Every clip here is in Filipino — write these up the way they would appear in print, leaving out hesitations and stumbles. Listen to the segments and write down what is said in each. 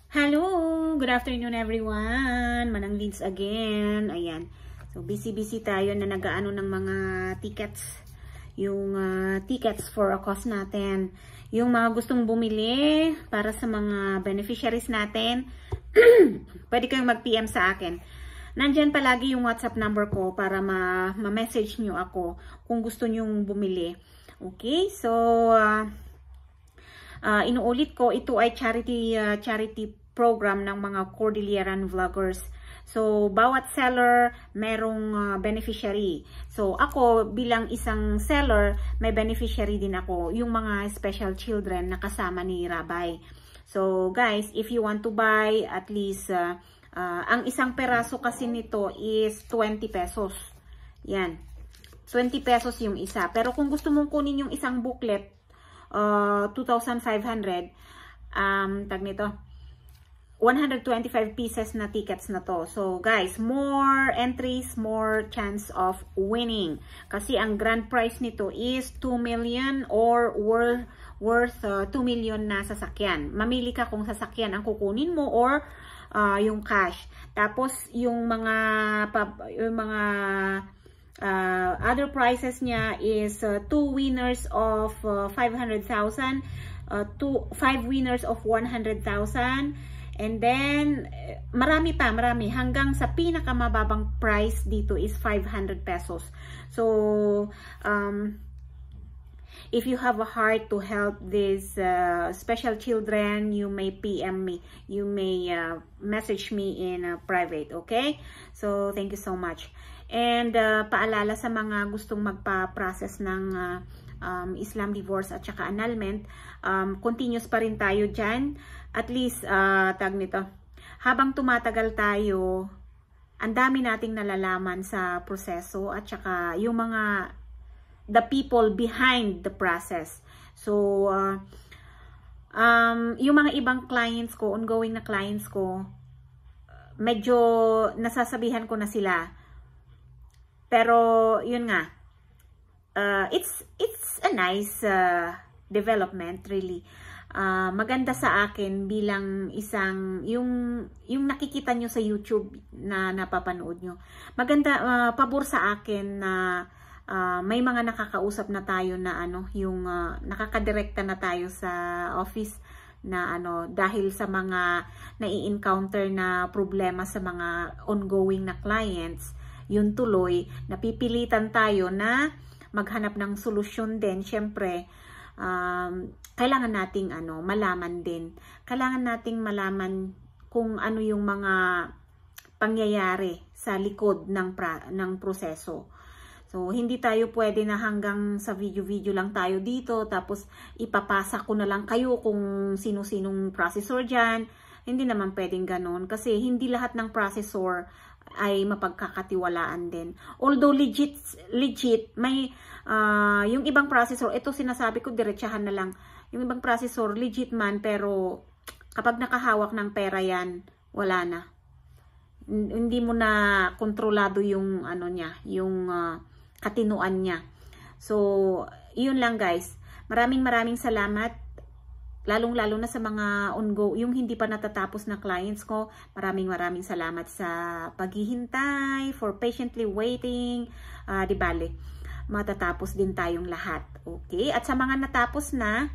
Hello! Good afternoon everyone! Manang Leads again. Ayan. So, busy-busy tayo na nag-aano ng mga tickets. Yung tickets for a cause natin. Yung mga gustong bumili para sa mga beneficiaries natin, pwede kayong mag-PM sa akin. Nandyan palagi yung WhatsApp number ko para ma-message nyo ako kung gusto nyong bumili. Okay? So, inuulit ko, ito ay charity program ng mga Cordilleran vloggers. So, bawat seller merong beneficiary. So, ako bilang isang seller, may beneficiary din ako, yung mga special children na kasama ni Rabay. So, guys, if you want to buy, at least, ang isang peraso kasi nito is 20 pesos. Yan. 20 pesos yung isa. Pero kung gusto mong kunin yung isang booklet, 2,500, tag nito, 125 pieces na tickets na to. So guys, more entries, more chance of winning. Kasi ang grand prize nito is 2 million or worth 2 million na sasakyan. Mamili ka kung sasakyan ang kukunin mo or yung cash. Tapos yung mga other prizes niya is 2 winners of 500,000, 5 winners of 100,000, and then marami hanggang sa pinakamababang price dito is 500 pesos. So if you have a heart to help these special children, you may PM me, you may message me in private, okay? So thank you so much. And paalala sa mga gustong magpa-process ng Islam divorce at saka annulment, continuous pa rin tayo dyan. At least, tag nito, habang tumatagal tayo, ang dami nating nalalaman sa proseso at saka yung mga the people behind the process. So, yung mga ibang clients ko, ongoing na clients ko, medyo nasasabihan ko na sila. Pero, yun nga, it's a nice development, really. Maganda sa akin bilang isang, yung nakikita nyo sa YouTube na napapanood nyo. Maganda, pabor sa akin na may mga nakakausap na tayo na yung nakakadirekta na tayo sa office na dahil sa mga nai-encounter na problema sa mga ongoing na clients, yun tuloy, napipilitan tayo na maghanap ng solusyon din. Siyempre, kailangan nating malaman din. Kailangan nating malaman kung ano yung mga pangyayari sa likod ng proseso. So, hindi tayo pwede na hanggang sa video-video lang tayo dito, tapos ipapasa ko na lang kayo kung sino-sinong processor dyan. Hindi naman pwedeng ganon kasi hindi lahat ng processor ay mapagkakatiwalaan din. Although legit may yung ibang processor, ito sinasabi ko diretsahan na lang. Yung ibang processor legit man, pero kapag nakahawak ng pera yan, wala na. Hindi mo na kontrolado yung niya, yung katinuan niya. So, yun lang guys. Maraming salamat. Lalong-lalo na sa mga yung hindi pa natatapos na clients ko. Maraming salamat sa paghihintay, for patiently waiting. Di bale, matatapos din tayong lahat. Okay? At sa mga natapos na,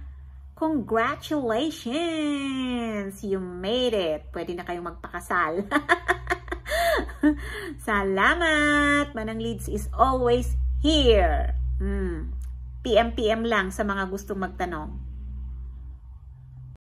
congratulations! You made it! Pwede na kayong magpakasal. Salamat! Manang Leads is always here. PM lang sa mga gustong magtanong.